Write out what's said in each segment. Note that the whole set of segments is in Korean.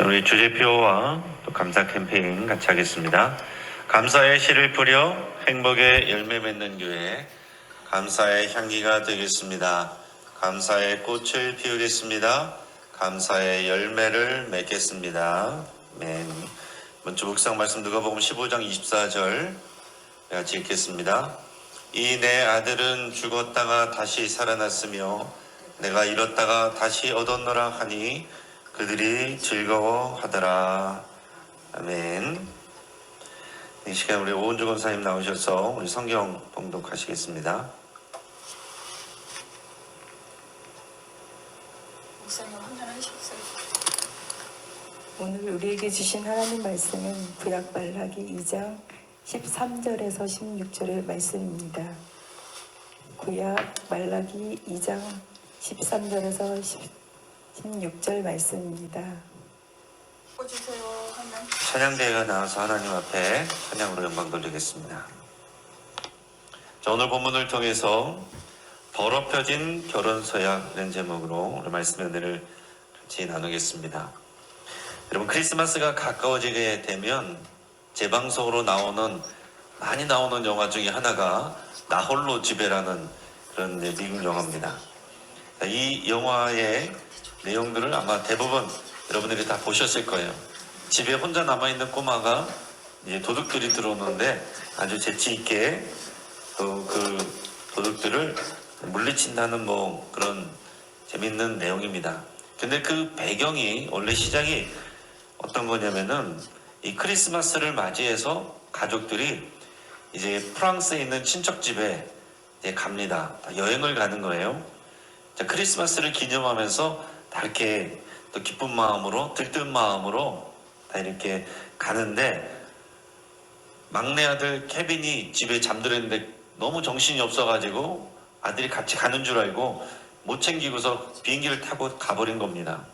우리 주제표와 또 감사 캠페인 같이 하겠습니다. 감사의 씨를 뿌려 행복의 열매 맺는 교회, 감사의 향기가 되겠습니다. 감사의 꽃을 피우겠습니다. 감사의 열매를 맺겠습니다. 아멘. 먼저 묵상 말씀 누가복음 15장 24절 같이 읽겠습니다. 이 내 아들은 죽었다가 다시 살아났으며 내가 잃었다가 다시 얻었노라 하니 그들이 즐거워하더라. 아멘. 이 시간 우리 오은주 권사님 나오셔서 우리 성경 봉독하시겠습니다. 목사님 환전하셨어요. 오늘 우리에게 주신 하나님 말씀은 구약 말라기 2장 13절에서 16절의 말씀입니다. 구약 말라기 2장 13절에서 16절 말씀입니다. 보여주세요. 한번. 찬양대회가 나와서 하나님 앞에 찬양으로 영광 돌리겠습니다. 자, 오늘 본문을 통해서 더럽혀진 결혼서약이라는 제목으로 오늘 말씀의 은혜를 같이 나누겠습니다. 여러분, 크리스마스가 가까워지게 되면 재방송으로 많이 나오는 영화 중에 하나가 나 홀로 집에라는 그런 미국 영화입니다. 이 영화의 내용들을 아마 대부분 여러분들이 다 보셨을 거예요. 집에 혼자 남아있는 꼬마가 이제 도둑들이 들어오는데 아주 재치있게 또 그 도둑들을 물리친다는 그런 재밌는 내용입니다. 근데 그 배경이 원래 시작이 어떤 거냐면은 이 크리스마스를 맞이해서 가족들이 이제 프랑스에 있는 친척 집에 이제 갑니다. 여행을 가는 거예요. 자, 크리스마스를 기념하면서 다 이렇게 또 기쁜 마음으로 들뜬 마음으로 다 이렇게 가는데 막내 아들 케빈이 집에 잠들었는데 너무 정신이 없어가지고 아들이 같이 가는 줄 알고 못 챙기고서 비행기를 타고 가버린 겁니다.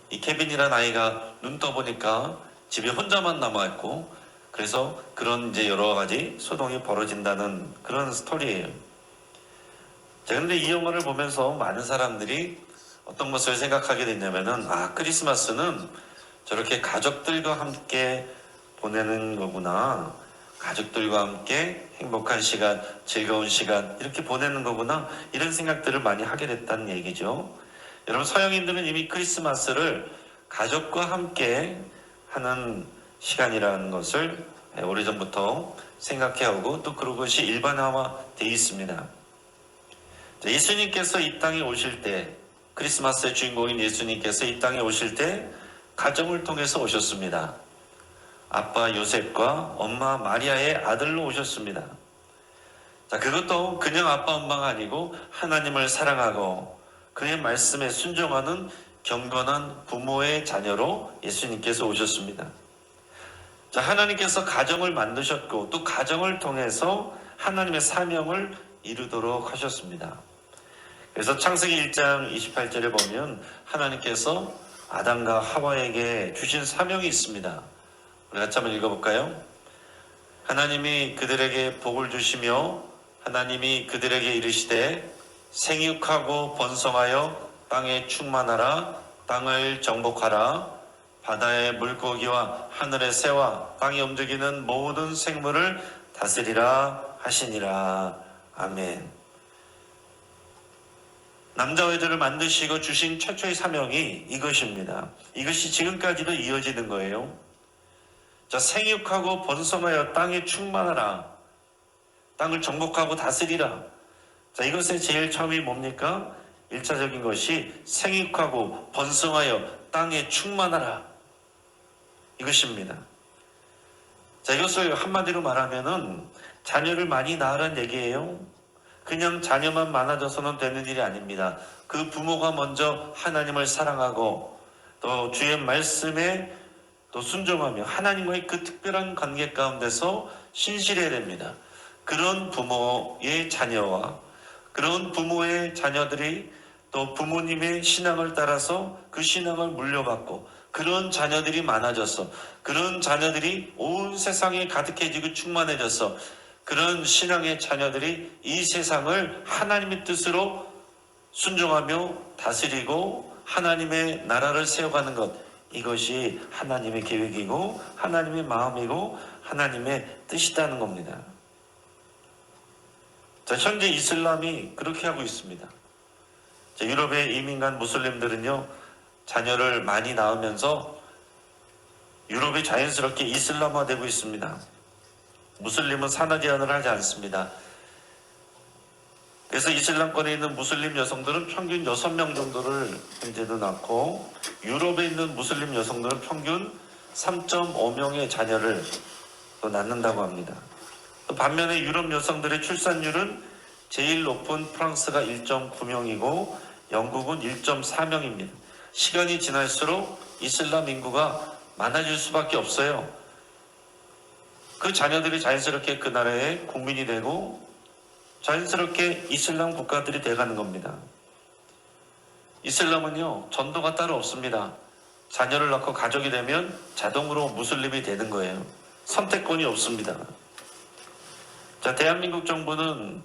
이 케빈이란 아이가 눈 떠보니까 집에 혼자만 남아있고 그래서 그런 이제 여러 가지 소동이 벌어진다는 그런 스토리예요. 자, 근데 이 영화를 보면서 많은 사람들이 어떤 것을 생각하게 됐냐면은 크리스마스는 저렇게 가족들과 함께 보내는 거구나. 가족들과 함께 행복한 시간, 즐거운 시간 이렇게 보내는 거구나. 이런 생각들을 많이 하게 됐다는 얘기죠. 여러분, 서양인들은 이미 크리스마스를 가족과 함께 하는 시간이라는 것을 오래전부터 생각해오고 또 그것이 일반화되어 있습니다. 예수님께서 이 땅에 오실 때, 크리스마스의 주인공인 예수님께서 이 땅에 오실 때 가정을 통해서 오셨습니다. 아빠 요셉과 엄마 마리아의 아들로 오셨습니다. 자, 그것도 그냥 아빠 엄마가 아니고 하나님을 사랑하고 그의 말씀에 순종하는 경건한 부모의 자녀로 예수님께서 오셨습니다. 자, 하나님께서 가정을 만드셨고 또 가정을 통해서 하나님의 사명을 이루도록 하셨습니다. 그래서 창세기 1장 28절에 보면 하나님께서 아담과 하와에게 주신 사명이 있습니다. 우리 같이 한번 읽어볼까요? 하나님이 그들에게 복을 주시며 하나님이 그들에게 이르시되 생육하고 번성하여 땅에 충만하라. 땅을 정복하라. 바다의 물고기와 하늘의 새와 땅에 움직이는 모든 생물을 다스리라 하시니라. 아멘. 남자와 여자를 만드시고 주신 최초의 사명이 이것입니다. 이것이 지금까지도 이어지는 거예요. 자, 생육하고 번성하여 땅에 충만하라. 땅을 정복하고 다스리라. 자, 이것의 제일 처음이 뭡니까? 1차적인 것이 생육하고 번성하여 땅에 충만하라. 이것입니다. 자, 이것을 한마디로 말하면은 자녀를 많이 낳으라는 얘기예요. 그냥 자녀만 많아져서는 되는 일이 아닙니다. 그 부모가 먼저 하나님을 사랑하고 또 주의 말씀에 또 순종하며 하나님과의 그 특별한 관계 가운데서 신실해야 됩니다. 그런 부모의 자녀와 그런 부모의 자녀들이 또 부모님의 신앙을 따라서 그 신앙을 물려받고 그런 자녀들이 많아져서 그런 자녀들이 온 세상에 가득해지고 충만해져서 그런 신앙의 자녀들이 이 세상을 하나님의 뜻으로 순종하며 다스리고 하나님의 나라를 세워가는 것, 이것이 하나님의 계획이고 하나님의 마음이고 하나님의 뜻이라는 겁니다. 자, 현재 이슬람이 그렇게 하고 있습니다. 자, 유럽의 이민 간 무슬림들은요, 자녀를 많이 낳으면서 유럽이 자연스럽게 이슬람화되고 있습니다. 무슬림은 산하 제한을 하지 않습니다. 그래서 이슬람권에 있는 무슬림 여성들은 평균 6명 정도를 현재도 낳고, 유럽에 있는 무슬림 여성들은 평균 3.5명의 자녀를 또 낳는다고 합니다. 또 반면에 유럽 여성들의 출산율은 제일 높은 프랑스가 1.9명이고 영국은 1.4명입니다. 시간이 지날수록 이슬람 인구가 많아질 수밖에 없어요. 그 자녀들이 자연스럽게 그 나라의 국민이 되고 자연스럽게 이슬람 국가들이 돼가는 겁니다. 이슬람은요, 전도가 따로 없습니다. 자녀를 낳고 가족이 되면 자동으로 무슬림이 되는 거예요. 선택권이 없습니다. 자, 대한민국 정부는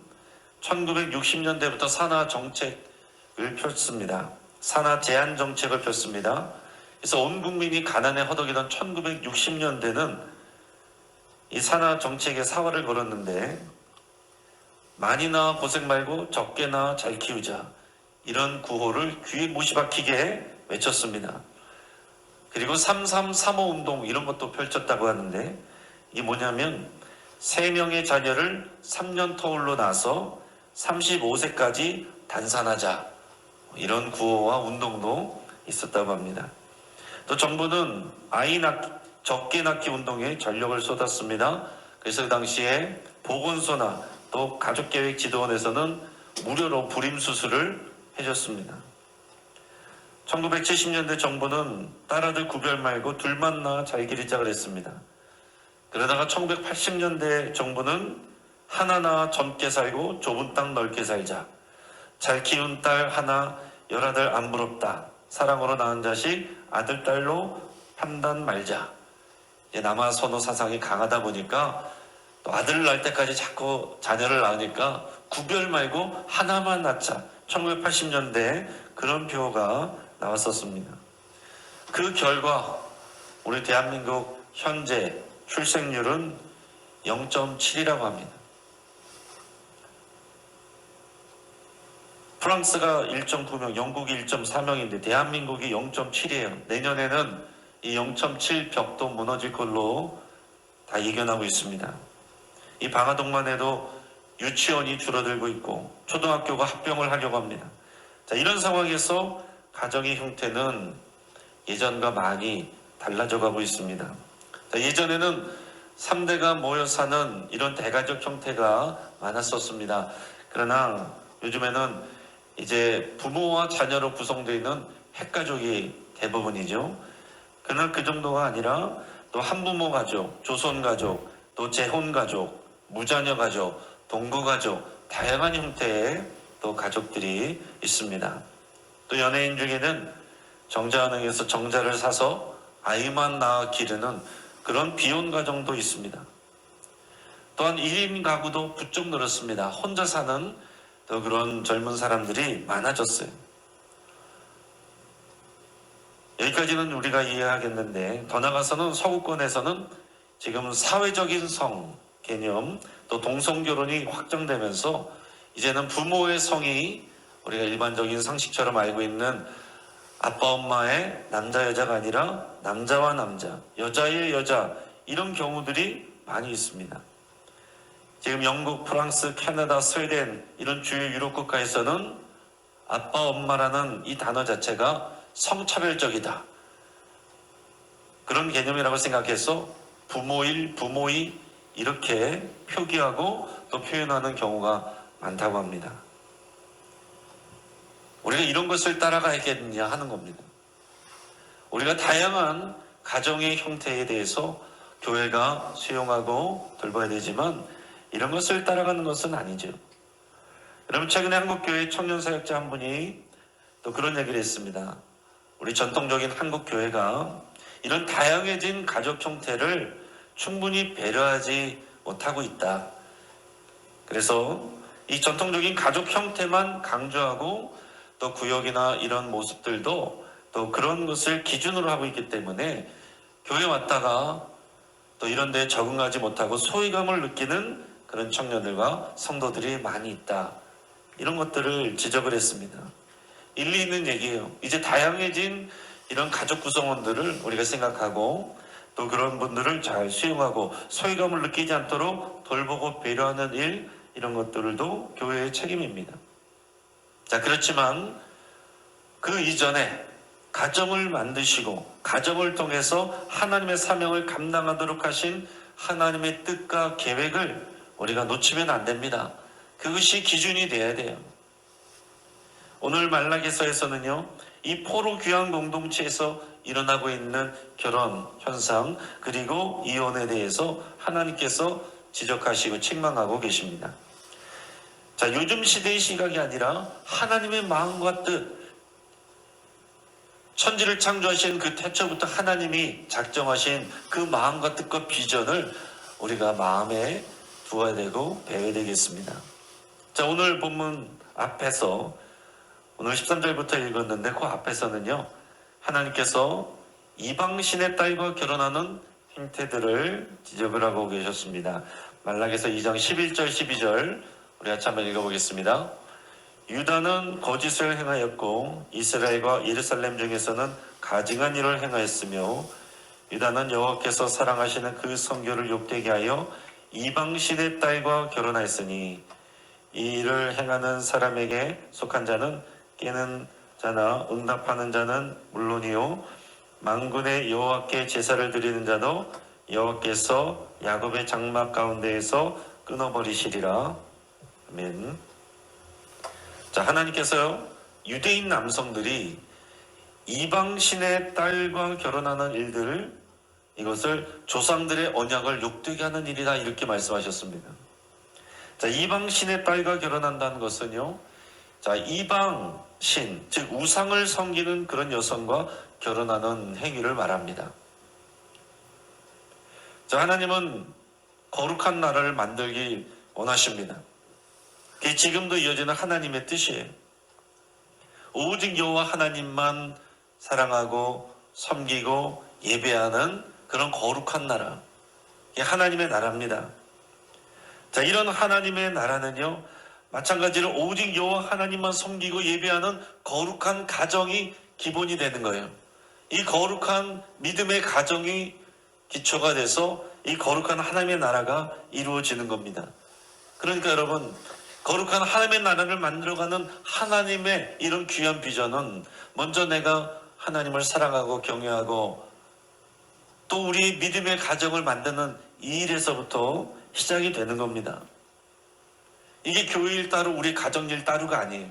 1960년대부터 산하 정책을 폈습니다. 산하 제한 정책을 폈습니다. 그래서 온 국민이 가난에 허덕이던 1960년대는 이 산하 정책에 사활을 걸었는데, 많이 낳아 고생 말고 적게 낳아 잘 키우자, 이런 구호를 귀에 못이 박히게 외쳤습니다. 그리고 3335 운동 이런 것도 펼쳤다고 하는데, 이게 뭐냐면 3명의 자녀를 3년 터울로 낳아서 35세까지 단산하자, 이런 구호와 운동도 있었다고 합니다. 또 정부는 적게 낳기 운동에 전력을 쏟았습니다. 그래서 그 당시에 보건소나 또 가족계획지도원에서는 무료로 불임수술을 해줬습니다. 1970년대 정부는 딸아들 구별 말고 둘만 낳아 잘 기르자 그랬습니다. 그러다가 1980년대 정부는 하나 낳아 젊게 살고 좁은 땅 넓게 살자, 잘 키운 딸 하나 열아들 안 부럽다, 사랑으로 낳은 자식 아들 딸로 판단 말자. 남아 선호 사상이 강하다 보니까 또 아들 낳을 때까지 자꾸 자녀를 낳으니까 구별 말고 하나만 낳자, 1980년대에 그런 표가 나왔었습니다. 그 결과 우리 대한민국 현재 출생률은 0.7이라고 합니다. 프랑스가 1.9명, 영국이 1.4명인데 대한민국이 0.7이에요. 내년에는 이 0.7 벽도 무너질 걸로 다 예견하고 있습니다. 이 방화동만 해도 유치원이 줄어들고 있고 초등학교가 합병을 하려고 합니다. 자, 이런 상황에서 가정의 형태는 예전과 많이 달라져 가고 있습니다. 자, 예전에는 3대가 모여 사는 이런 대가족 형태가 많았었습니다. 그러나 요즘에는 이제 부모와 자녀로 구성되어 있는 핵가족이 대부분이죠. 그러나 그 정도가 아니라 또 한부모 가족, 조손 가족, 또 재혼 가족, 무자녀 가족, 동거 가족, 다양한 형태의 또 가족들이 있습니다. 또 연예인 중에는 정자은행에서 정자를 사서 아이만 낳아 기르는 그런 비혼 가정도 있습니다. 또한 1인 가구도 부쩍 늘었습니다. 혼자 사는 또 그런 젊은 사람들이 많아졌어요. 여기까지는 우리가 이해하겠는데, 더 나아가서는 서구권에서는 지금 사회적인 성 개념, 또 동성결혼이 확정되면서 이제는 부모의 성이 우리가 일반적인 상식처럼 알고 있는 아빠 엄마의 남자 여자가 아니라 남자와 남자, 여자의 여자, 이런 경우들이 많이 있습니다. 지금 영국, 프랑스, 캐나다, 스웨덴 이런 주요 유럽 국가에서는 아빠 엄마라는 이 단어 자체가 성차별적이다, 그런 개념이라고 생각해서 부모일, 부모이 이렇게 표기하고 또 표현하는 경우가 많다고 합니다. 우리가 이런 것을 따라가야겠느냐 하는 겁니다. 우리가 다양한 가정의 형태에 대해서 교회가 수용하고 돌봐야 되지만 이런 것을 따라가는 것은 아니죠. 여러분, 최근에 한국교회 청년사역자 한 분이 또 그런 얘기를 했습니다. 우리 전통적인 한국교회가 이런 다양해진 가족 형태를 충분히 배려하지 못하고 있다. 그래서 이 전통적인 가족 형태만 강조하고 또 구역이나 이런 모습들도 또 그런 것을 기준으로 하고 있기 때문에 교회 왔다가 또 이런 데 적응하지 못하고 소외감을 느끼는 그런 청년들과 성도들이 많이 있다. 이런 것들을 지적을 했습니다. 일리 있는 얘기예요. 이제 다양해진 이런 가족 구성원들을 우리가 생각하고 또 그런 분들을 잘 수용하고 소외감을 느끼지 않도록 돌보고 배려하는 일, 이런 것들도 교회의 책임입니다. 자, 그렇지만 그 이전에 가정을 만드시고 가정을 통해서 하나님의 사명을 감당하도록 하신 하나님의 뜻과 계획을 우리가 놓치면 안 됩니다. 그것이 기준이 돼야 돼요. 오늘 말라기서에서는요, 이 포로 귀환 공동체에서 일어나고 있는 결혼 현상 그리고 이혼에 대해서 하나님께서 지적하시고 책망하고 계십니다. 자, 요즘 시대의 시각이 아니라 하나님의 마음과 뜻, 천지를 창조하신 그 태초부터 하나님이 작정하신 그 마음과 뜻과 비전을 우리가 마음에 두어야 되고 배워야 되겠습니다. 자, 오늘 본문 앞에서 오늘 13절부터 읽었는데 그 앞에서는요, 하나님께서 이방신의 딸과 결혼하는 행태들을 지적을 하고 계셨습니다. 말라기서 2장 11절 12절 우리 같이 한번 읽어보겠습니다. 유다는 거짓을 행하였고 이스라엘과 예루살렘 중에서는 가증한 일을 행하였으며 유다는 여호와께서 사랑하시는 그 성교를 욕되게 하여 이방신의 딸과 결혼하였으니 이 일을 행하는 사람에게 속한 자는 깨는 자나 응답하는 자는 물론이요 만군의 여호와께 제사를 드리는 자도 여호와께서 야곱의 장막 가운데에서 끊어버리시리라. 아멘. 자, 하나님께서요, 유대인 남성들이 이방신의 딸과 결혼하는 일들을, 이것을 조상들의 언약을 욕되게 하는 일이다, 이렇게 말씀하셨습니다. 자, 이방신의 딸과 결혼한다는 것은요, 자, 이방신, 즉 우상을 섬기는 그런 여성과 결혼하는 행위를 말합니다. 자, 하나님은 거룩한 나라를 만들기 원하십니다. 그게 지금도 이어지는 하나님의 뜻이에요. 오직 여호와 하나님만 사랑하고 섬기고 예배하는 그런 거룩한 나라, 이게 하나님의 나라입니다. 자, 이런 하나님의 나라는요, 마찬가지로 오직 여호와 하나님만 섬기고 예배하는 거룩한 가정이 기본이 되는 거예요. 이 거룩한 믿음의 가정이 기초가 돼서 이 거룩한 하나님의 나라가 이루어지는 겁니다. 그러니까 여러분, 거룩한 하나님의 나라를 만들어가는 하나님의 이런 귀한 비전은 먼저 내가 하나님을 사랑하고 경외하고 또 우리 믿음의 가정을 만드는 이 일에서부터 시작이 되는 겁니다. 이게 교회일 따로 우리 가정일 따로가 아니에요.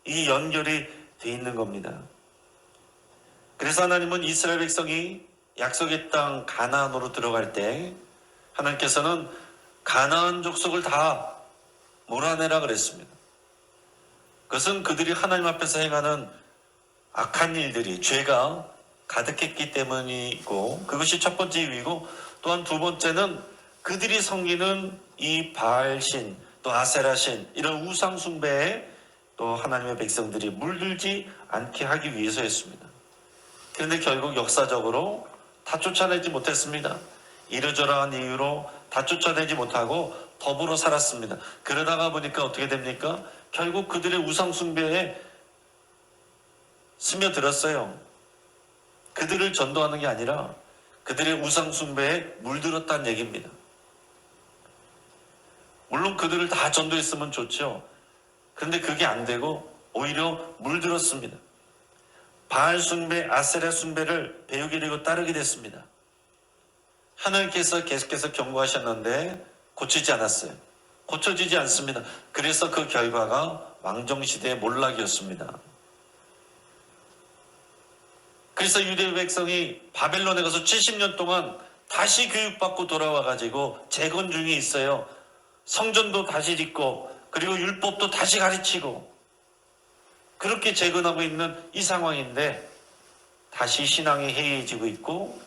이게 연결이 돼 있는 겁니다. 그래서 하나님은 이스라엘 백성이 약속의 땅 가나안으로 들어갈 때 하나님께서는 가나안 족속을 다 몰아내라 그랬습니다. 그것은 그들이 하나님 앞에서 행하는 악한 일들이, 죄가 가득했기 때문이고, 그것이 첫 번째 이유이고, 또한 두 번째는 그들이 섬기는 이 바알신, 또 아세라신, 이런 우상 숭배에 또 하나님의 백성들이 물들지 않게 하기 위해서였습니다. 그런데 결국 역사적으로 다 쫓아내지 못했습니다. 이러저러한 이유로 다 쫓아내지 못하고 더불어 살았습니다. 그러다가 보니까 어떻게 됩니까? 결국 그들의 우상 숭배에 스며들었어요. 그들을 전도하는 게 아니라 그들의 우상 숭배에 물들었다는 얘기입니다. 물론 그들을 다 전도했으면 좋죠. 그런데 그게 안 되고 오히려 물들었습니다. 바알 숭배, 아세라 숭배를 배우게 되고 따르게 됐습니다. 하나님께서 계속해서 경고하셨는데 고치지 않았어요. 고쳐지지 않습니다. 그래서 그 결과가 왕정시대의 몰락이었습니다. 그래서 유대 백성이 바벨론에 가서 70년 동안 다시 교육받고 돌아와가지고 재건 중에 있어요. 성전도 다시 짓고 그리고 율법도 다시 가르치고 그렇게 재건하고 있는 이 상황인데 다시 신앙이 해이해지고 있고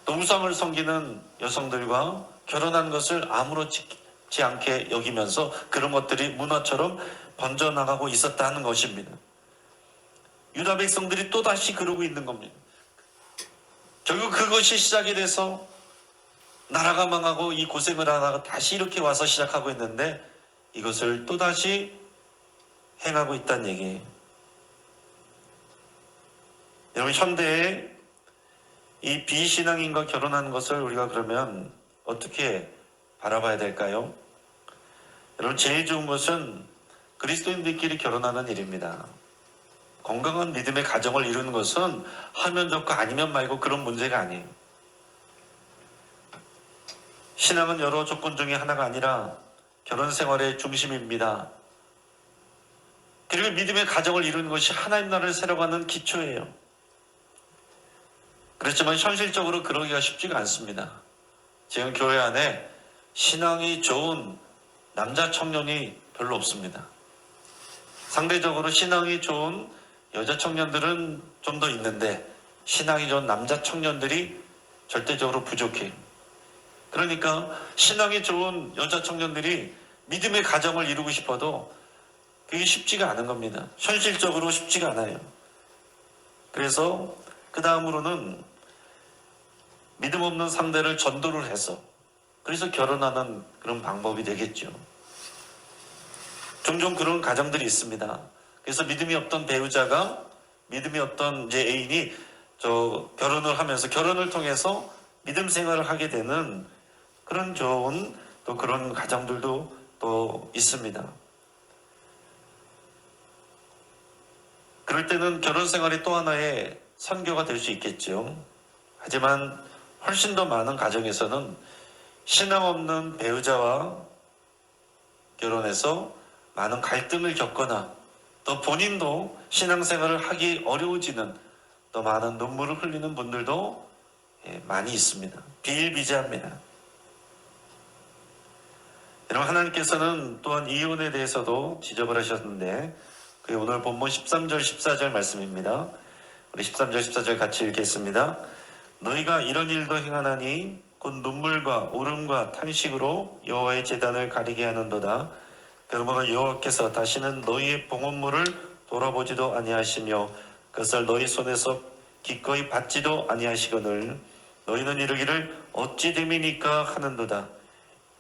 또 우상을 섬기는 여성들과 결혼한 것을 아무렇지 않게 여기면서 그런 것들이 문화처럼 번져나가고 있었다는 것입니다. 유다 백성들이 또다시 그러고 있는 겁니다. 결국 그것이 시작이 돼서 나라가 망하고 이 고생을 하다가 다시 이렇게 와서 시작하고 있는데 이것을 또다시 행하고 있다는 얘기예요. 여러분, 현대에 이 비신앙인과 결혼하는 것을 우리가 그러면 어떻게 바라봐야 될까요? 여러분, 제일 좋은 것은 그리스도인들끼리 결혼하는 일입니다. 건강한 믿음의 가정을 이루는 것은 하면 좋고 아니면 말고 그런 문제가 아니에요. 신앙은 여러 조건 중에 하나가 아니라 결혼 생활의 중심입니다. 그리고 믿음의 가정을 이루는 것이 하나님 나라를 세워가는 기초예요. 그렇지만 현실적으로 그러기가 쉽지가 않습니다. 지금 교회 안에 신앙이 좋은 남자 청년이 별로 없습니다. 상대적으로 신앙이 좋은 여자 청년들은 좀 더 있는데 신앙이 좋은 남자 청년들이 절대적으로 부족해요. 그러니까 신앙이 좋은 여자 청년들이 믿음의 가정을 이루고 싶어도 그게 쉽지가 않은 겁니다. 현실적으로 쉽지가 않아요. 그래서 그 다음으로는 믿음 없는 상대를 전도를 해서 그래서 결혼하는 그런 방법이 되겠죠. 종종 그런 가정들이 있습니다. 그래서 믿음이 없던 배우자가 믿음이 없던 이제 애인이 결혼을 하면서 결혼을 통해서 믿음 생활을 하게 되는 그런 좋은 또 그런 가정들도 또 있습니다. 그럴 때는 결혼 생활이 또 하나의 선교가 될 수 있겠죠. 하지만 훨씬 더 많은 가정에서는 신앙 없는 배우자와 결혼해서 많은 갈등을 겪거나 또 본인도 신앙생활을 하기 어려워지는 또 많은 눈물을 흘리는 분들도 많이 있습니다. 비일비재합니다. 여러분, 하나님께서는 또한 이혼에 대해서도 지적을 하셨는데 그게 오늘 본문 13절 14절 말씀입니다. 우리 13절 14절 같이 읽겠습니다. 너희가 이런 일도 행하나니 곧 눈물과 울음과 탄식으로 여호와의 제단을 가리게 하는도다. 그러므로 여호와께서 다시는 너희의 봉헌물을 돌아보지도 아니하시며 그것을 너희 손에서 기꺼이 받지도 아니하시거늘 너희는 이르기를 어찌 됨이니까 하는도다.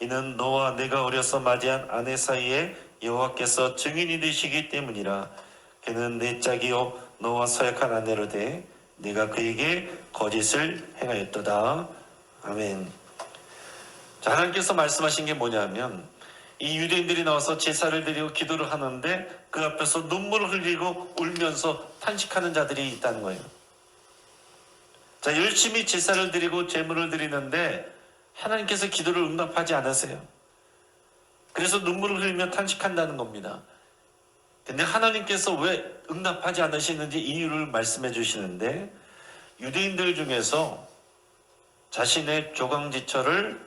이는 너와 내가 어려서 맞이한 아내 사이에 여호와께서 증인이 되시기 때문이라. 그는 내 짝이요 너와 서약한 아내로되 네가 그에게 거짓을 행하였도다. 아멘. 자, 하나님께서 말씀하신 게 뭐냐면 이 유대인들이 나와서 제사를 드리고 기도를 하는데 그 앞에서 눈물을 흘리고 울면서 탄식하는 자들이 있다는 거예요. 자, 열심히 제사를 드리고 제물을 드리는데 하나님께서 기도를 응답하지 않으세요. 그래서 눈물을 흘리며 탄식한다는 겁니다. 근데 하나님께서 왜 응답하지 않으시는지 이유를 말씀해 주시는데 유대인들 중에서 자신의 조강지처를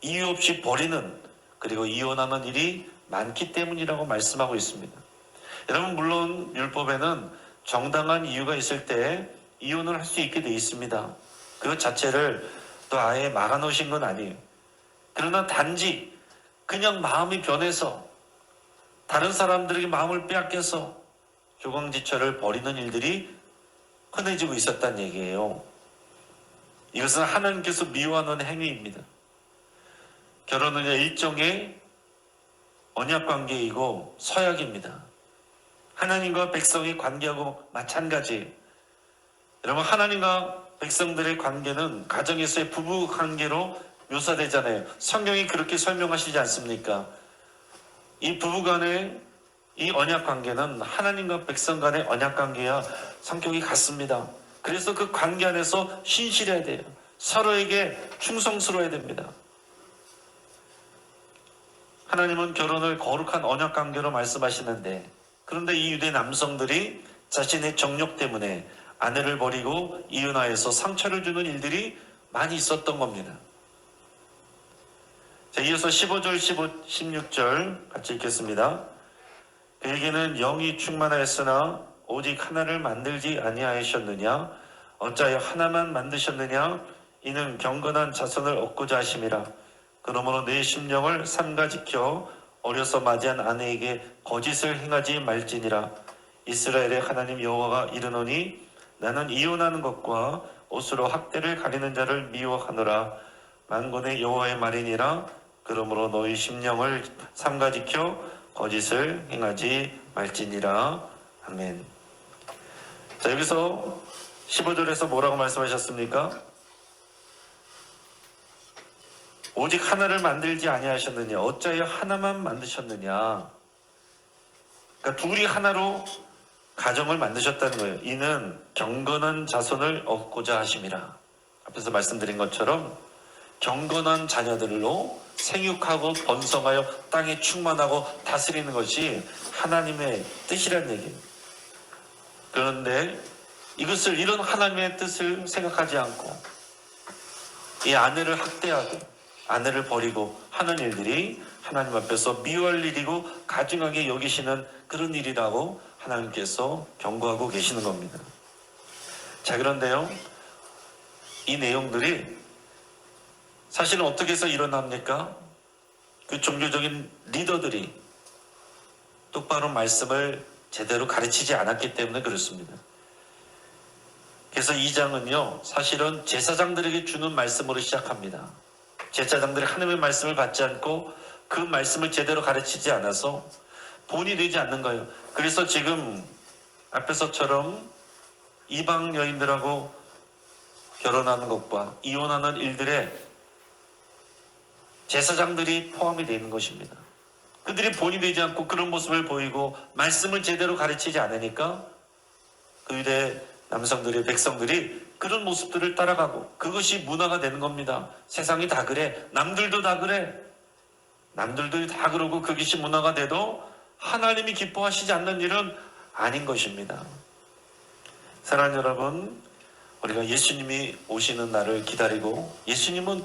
이유 없이 버리는 그리고 이혼하는 일이 많기 때문이라고 말씀하고 있습니다. 여러분, 물론 율법에는 정당한 이유가 있을 때 이혼을 할 수 있게 돼 있습니다. 그 자체를 또 아예 막아놓으신 건 아니에요. 그러나 단지 그냥 마음이 변해서 다른 사람들에게 마음을 빼앗겨서 조강지처를 버리는 일들이 흔해지고 있었다는 얘기예요. 이것은 하나님께서 미워하는 행위입니다. 결혼은 일종의 언약관계이고 서약입니다. 하나님과 백성의 관계하고 마찬가지예요. 여러분, 하나님과 백성들의 관계는 가정에서의 부부 관계로 묘사되잖아요. 성경이 그렇게 설명하시지 않습니까? 이 부부 간의 이 언약 관계는 하나님과 백성 간의 언약 관계와 성격이 같습니다. 그래서 그 관계 안에서 신실해야 돼요. 서로에게 충성스러워야 됩니다. 하나님은 결혼을 거룩한 언약 관계로 말씀하시는데 그런데 이 유대 남성들이 자신의 정욕 때문에 아내를 버리고 이혼하여서 상처를 주는 일들이 많이 있었던 겁니다. 자, 이어서 15절, 16절 같이 읽겠습니다. 그에게는 영이 충만하였으나 오직 하나를 만들지 아니하셨느냐? 어찌하여 하나만 만드셨느냐? 이는 경건한 자손을 얻고자 하심이라. 그러므로 내 심령을 삼가 지켜 어려서 맞이한 아내에게 거짓을 행하지 말지니라. 이스라엘의 하나님 여호와가 이르노니 나는 이혼하는 것과 옷으로 학대를 가리는 자를 미워하노라. 만군의 여호와의 말이니라. 그러므로 너희 심령을 삼가지켜 거짓을 행하지 말지니라. 아멘. 자, 여기서 15절에서 뭐라고 말씀하셨습니까? 오직 하나를 만들지 아니하셨느냐? 어찌하여 하나만 만드셨느냐? 그러니까 둘이 하나로 가정을 만드셨다는 거예요. 이는 경건한 자손을 얻고자 하심이라. 앞에서 말씀드린 것처럼 경건한 자녀들로 생육하고 번성하여 땅에 충만하고 다스리는 것이 하나님의 뜻이란 얘기예요. 그런데 이런 하나님의 뜻을 생각하지 않고 이 아내를 학대하고 아내를 버리고 하는 일들이 하나님 앞에서 미워할 일이고 가증하게 여기시는 그런 일이라고 하나님께서 경고하고 계시는 겁니다. 자, 그런데요, 이 내용들이 사실은 어떻게 해서 일어납니까? 그 종교적인 리더들이 똑바로 말씀을 제대로 가르치지 않았기 때문에 그렇습니다. 그래서 2장은요, 사실은 제사장들에게 주는 말씀으로 시작합니다. 제사장들이 하나님의 말씀을 받지 않고 그 말씀을 제대로 가르치지 않아서 본이 되지 않는 거예요. 그래서 지금 앞에서처럼 이방 여인들하고 결혼하는 것과 이혼하는 일들에 제사장들이 포함이 되는 것입니다. 그들이 본이 되지 않고 그런 모습을 보이고 말씀을 제대로 가르치지 않으니까 그 유대 남성들의 백성들이 그런 모습들을 따라가고 그것이 문화가 되는 겁니다. 세상이 다 그래. 남들도 다 그래. 남들도 다 그러고 그것이 문화가 돼도 하나님이 기뻐하시지 않는 일은 아닌 것입니다. 사랑하는 여러분, 우리가 예수님이 오시는 날을 기다리고 예수님은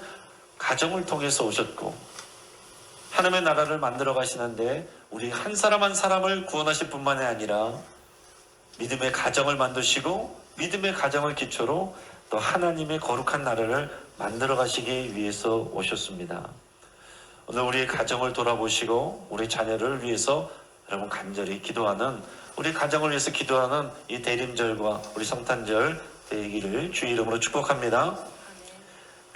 가정을 통해서 오셨고 하나님의 나라를 만들어 가시는데 우리 한 사람 한 사람을 구원하실 뿐만이 아니라 믿음의 가정을 만드시고 믿음의 가정을 기초로 또 하나님의 거룩한 나라를 만들어 가시기 위해서 오셨습니다. 오늘 우리의 가정을 돌아보시고 우리 자녀를 위해서 여러분 간절히 기도하는, 우리 가정을 위해서 기도하는 이 대림절과 우리 성탄절 되기를 주의 이름으로 축복합니다.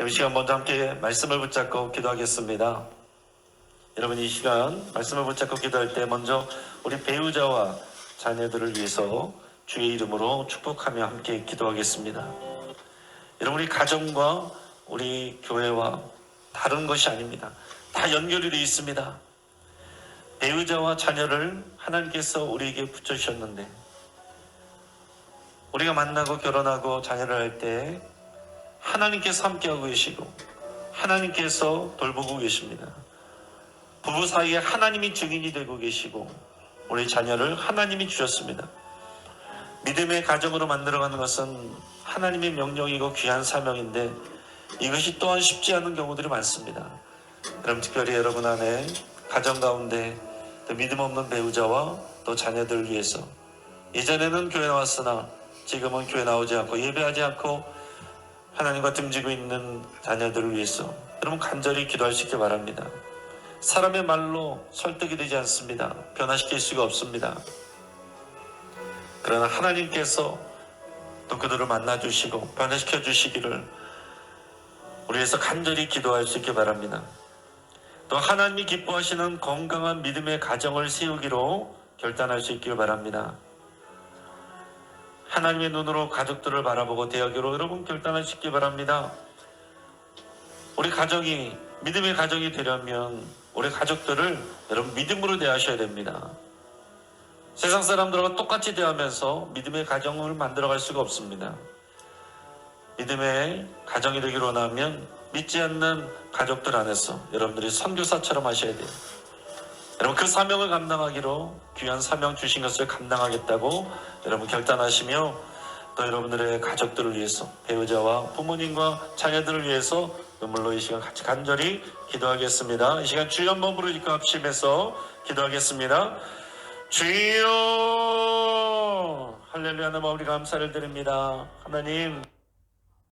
이 시간 먼저 함께 말씀을 붙잡고 기도하겠습니다. 여러분, 이 시간 말씀을 붙잡고 기도할 때 먼저 우리 배우자와 자녀들을 위해서 주의 이름으로 축복하며 함께 기도하겠습니다. 여러분, 우리 가정과 우리 교회와 다른 것이 아닙니다. 다 연결이 되어 있습니다. 배우자와 자녀를 하나님께서 우리에게 붙여주셨는데 우리가 만나고 결혼하고 자녀를 할 때 하나님께서 함께하고 계시고 하나님께서 돌보고 계십니다. 부부 사이에 하나님이 증인이 되고 계시고 우리 자녀를 하나님이 주셨습니다. 믿음의 가정으로 만들어가는 것은 하나님의 명령이고 귀한 사명인데 이것이 또한 쉽지 않은 경우들이 많습니다. 그럼 특별히 여러분 안에 가정 가운데 또 믿음 없는 배우자와 또 자녀들을 위해서 예전에는 교회 나왔으나 지금은 교회 나오지 않고 예배하지 않고 하나님과 등지고 있는 자녀들을 위해서 여러분 간절히 기도할 수 있길 바랍니다. 사람의 말로 설득이 되지 않습니다. 변화시킬 수가 없습니다. 그러나 하나님께서 또 그들을 만나주시고 변화시켜 주시기를 우리에서 간절히 기도할 수 있길 바랍니다. 또 하나님이 기뻐하시는 건강한 믿음의 가정을 세우기로 결단할 수 있길 바랍니다. 하나님의 눈으로 가족들을 바라보고 대하기로 여러분 결단할 수 있길 바랍니다. 우리 가정이 믿음의 가정이 되려면 우리 가족들을 여러분 믿음으로 대하셔야 됩니다. 세상 사람들과 똑같이 대하면서 믿음의 가정을 만들어갈 수가 없습니다. 믿음의 가정이 되기로 원하면 믿지 않는 가족들 안에서 여러분들이 선교사처럼 하셔야 돼요. 여러분 그 사명을 감당하기로 귀한 사명 주신 것을 감당하겠다고 여러분 결단하시며 또 여러분들의 가족들을 위해서 배우자와 부모님과 자녀들을 위해서 눈물로 이 시간 같이 간절히 기도하겠습니다. 이 시간 주여 한번 부르짖고 합심해서 기도하겠습니다. 주여 할렐루야. 하나님 우리 감사를 드립니다. 하나님